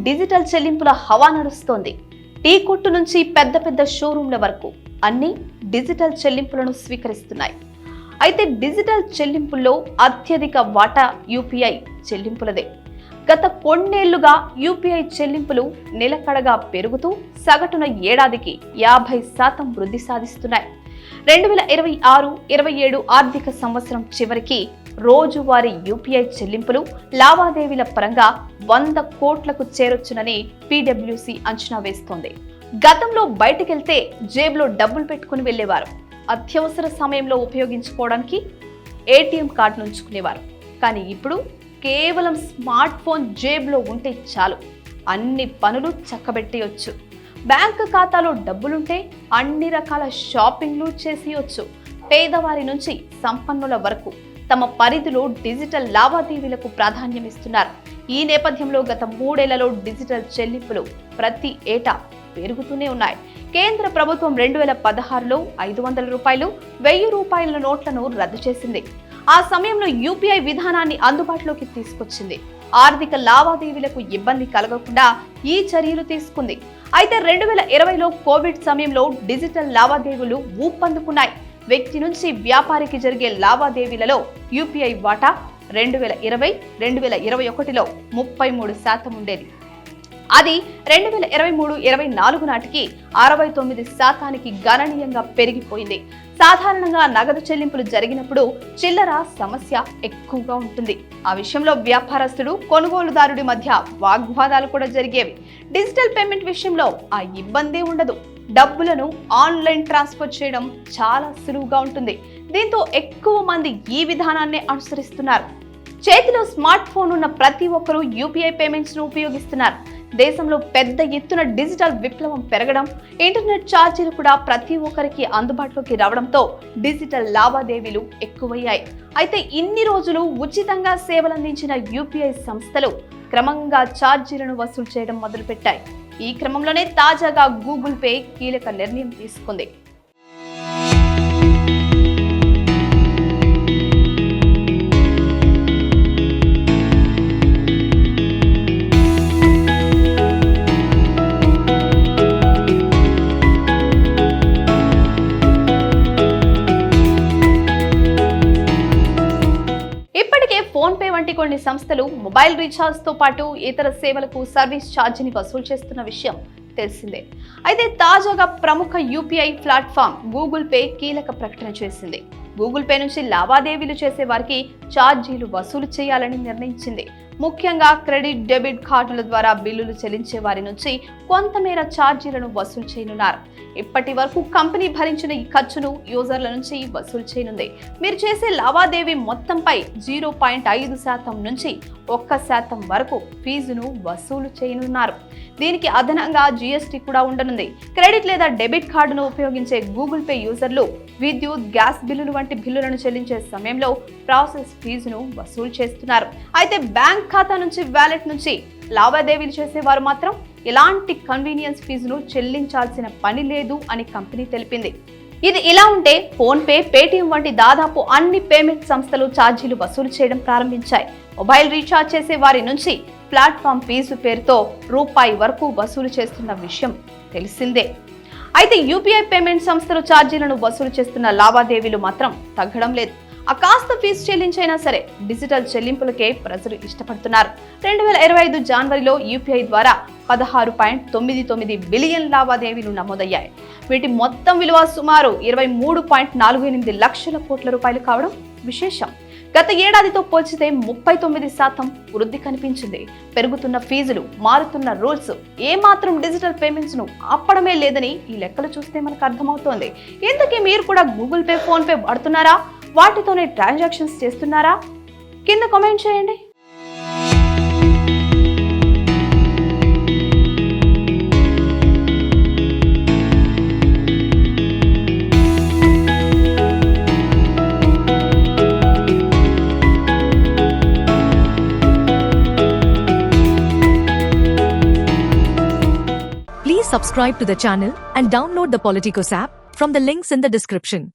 Digital చెల్లింపుల హవా నడుస్తోంది. టీ కొట్టు నుంచి పెద్ద పెద్ద షోరూంల వరకు అన్ని డిజిటల్ చెల్లింపులను స్వీకరిస్తున్నాయి. అయితే డిజిటల్ చెల్లింపుల్లో అత్యధిక వాటా యూపీఐ చెల్లింపులదే. గత కొన్నేళ్లుగా యూపీఐ చెల్లింపులు నిలకడగా పెరుగుతూ సగటున ఏడాదికి 50% వృద్ధి సాధిస్తున్నాయి. 2026-27 ఆర్థిక సంవత్సరం చివరికి రోజువారీ యూపీఐ చెల్లింపులు లావాదేవీల పరంగా 100 కోట్లకు చేరొచ్చునని పీడబ్ల్యూసీ అంచనా వేస్తోంది. గతంలో బయటకెళ్తే జేబులో డబ్బులు పెట్టుకుని వెళ్లేవారు. అత్యవసర సమయంలో ఉపయోగించుకోవడానికి ఏటీఎం కార్డు ఉంచుకునేవారు. కానీ ఇప్పుడు కేవలం స్మార్ట్ ఫోన్ జేబులో ఉంటే చాలు, అన్ని పనులు చక్కబెట్టేయొచ్చు. బ్యాంకు ఖాతాలో డబ్బులుంటే అన్ని రకాల షాపింగ్లు చేసేయొచ్చు. పేదవారి నుంచి సంపన్నుల వరకు తమ పరిధిలో డిజిటల్ లావాదేవీలకు ప్రాధాన్యమిస్తున్నారు. ఈ నేపథ్యంలో గత 3 ఏళ్లలో డిజిటల్ చెల్లింపులు ప్రతి ఏటా పెరుగుతూనే ఉన్నాయి. కేంద్ర ప్రభుత్వం 2016లో 500 రూపాయలు, 1000 రూపాయల నోట్లను రద్దు చేసింది. ఆ సమయంలో యూపీఐ విధానాన్ని అందుబాటులోకి తీసుకొచ్చింది. ఆర్థిక లావాదేవీలకు ఇబ్బంది కలగకుండా ఈ చర్యలు తీసుకుంది. అయితే 2020లో కోవిడ్ సమయంలో డిజిటల్ లావాదేవీలు ఊపందుకున్నాయి. వ్యక్తి నుంచి వ్యాపారికి జరిగే లావాదేవీలలో యూపీఐ వాటా 2020-2021లో 33% ఉండేది. అది 2023-24 నాటికి 69%కి గణనీయంగా పెరిగిపోయింది. సాధారణంగా నగదు చెల్లింపులు జరిగినప్పుడు చిల్లర సమస్య ఎక్కువగా ఉంటుంది. ఆ విషయంలో వ్యాపారస్తుడు, కొనుగోలుదారుడి మధ్య వాగ్వాదాలు కూడా జరిగేవి. డిజిటల్ పేమెంట్ విషయంలో ఆ ఇబ్బంది ఉండదు. డబ్బులను ఆన్లైన్ ట్రాన్స్ఫర్ చేయడం చాలా సులువుగా ఉంటుంది. దీంతో ఎక్కువ మంది ఈ విధానాన్ని అనుసరిస్తున్నారు. చేతిలో స్మార్ట్ ఫోన్ ఉన్న ప్రతి ఒక్కరూ యూపీఐ పేమెంట్స్ ను ఉపయోగిస్తున్నారు. దేశంలో పెద్ద ఎత్తున డిజిటల్ విప్లవం పెరగడం, ఇంటర్నెట్ ఛార్జీలు కూడా ప్రతి ఒక్కరికి అందుబాటులోకి రావడంతో డిజిటల్ లావాదేవీలు ఎక్కువయ్యాయి. అయితే ఇన్ని రోజులు ఉచితంగా సేవలందించిన యూపీఐ సంస్థలు క్రమంగా ఛార్జీలను వసూలు చేయడం మొదలుపెట్టాయి. ఈ క్రమంలోనే తాజాగా గూగుల్ పే కీలక నిర్ణయం తీసుకుంది. ఫోన్ పే వంటి కొన్ని సంస్థలు మొబైల్ రీఛార్జ్ తో పాటు ఇతర సేవలకు సర్వీస్ ఛార్జీని వసూలు చేస్తున్న విషయం తెలిసిందే. అయితే తాజాగా ప్రముఖ యూపీఐ ప్లాట్ఫామ్ గూగుల్ పే కీలక ప్రకటన చేసింది. గూగుల్ పే నుంచి లావాదేవీలు చేసే వారికి ఛార్జీలు వసూలు చేయాలని నిర్ణయించింది. ముఖ్యంగా క్రెడిట్, డెబిట్ కార్డుల ద్వారా బిల్లులు చెల్లించే వారి నుంచి కొంతమేర ఛార్జీలను వసూలు చేయనున్నారు. ఇప్పటి వరకు కంపెనీ భరించిన ఈ ఖర్చును యూజర్ల నుంచి వసూలు చేయనుంది. మీరు చేసే లావాదేవీ మొత్తంపై 0.5% నుంచి 1% వరకు ఫీజును వసూలు చేయనున్నారు. దీనికి అదనంగా జీఎస్టీ కూడా ఉండనుంది. క్రెడిట్ లేదా డెబిట్ కార్డును ఉపయోగించే గూగుల్ పే యూజర్లు విద్యుత్, గ్యాస్ బిల్లులు వంటి బిల్లులను చెల్లించే సమయంలో ప్రాసెస్ ఫీజును వసూలు చేస్తున్నారు. అయితే బ్యాంక్ ఖాతా నుంచి, వాలెట్ నుంచి లావాదేవీలు చేసేవారు మాత్రం ఎలాంటి కన్వీనియన్స్ ఫీజును చెల్లించాల్సిన పని లేదు అని కంపెనీ తెలిపింది. ఇది ఇలా ఉంటే ఫోన్ పే, పేటీఎం వంటి దాదాపు అన్ని పేమెంట్ సంస్థలు ఛార్జీలు వసూలు చేయడం ప్రారంభించాయి. మొబైల్ రీఛార్జ్ చేసే వారి నుంచి ప్లాట్ఫామ్ ఫీజు పేరుతో రూపాయి వరకు వసూలు చేస్తున్న విషయం తెలిసిందే. అయితే యూపీఐ పేమెంట్ సంస్థలు ఛార్జీలను వసూలు చేస్తున్న లావాదేవీలు మాత్రం తగ్గడం లేదు. ఆ కాస్త ఫీజు చెల్లించైనా సరే డిజిటల్ చెల్లింపులకే ప్రజలు ఇష్టపడుతున్నారు. 2025 జనవరిలో యూపీఐ ద్వారా 16.99 బిలియన్ లావాదేవీలు నమోదయ్యాయి. వీటి మొత్తం విలువ సుమారు 23.48 లక్షల కోట్ల రూపాయలు కావడం విశేషం. గత ఏడాదితో పోల్చితే 39% వృద్ధి కనిపించింది. పెరుగుతున్న ఫీజులు, మారుతున్న రూల్స్ ఏమాత్రం డిజిటల్ పేమెంట్స్ ను ఆపడమే లేదని ఈ లెక్కలు చూస్తే మనకు అర్థమవుతోంది. ఇంతకీ మీరు కూడా గూగుల్ పే, ఫోన్ పే వాడుతున్నారా? వాటితోనే ట్రాన్సాక్షన్స్ చేస్తున్నారా? కింద కామెంట్ చేయండి. Please subscribe to the channel and download the Politicos app from the links in the description.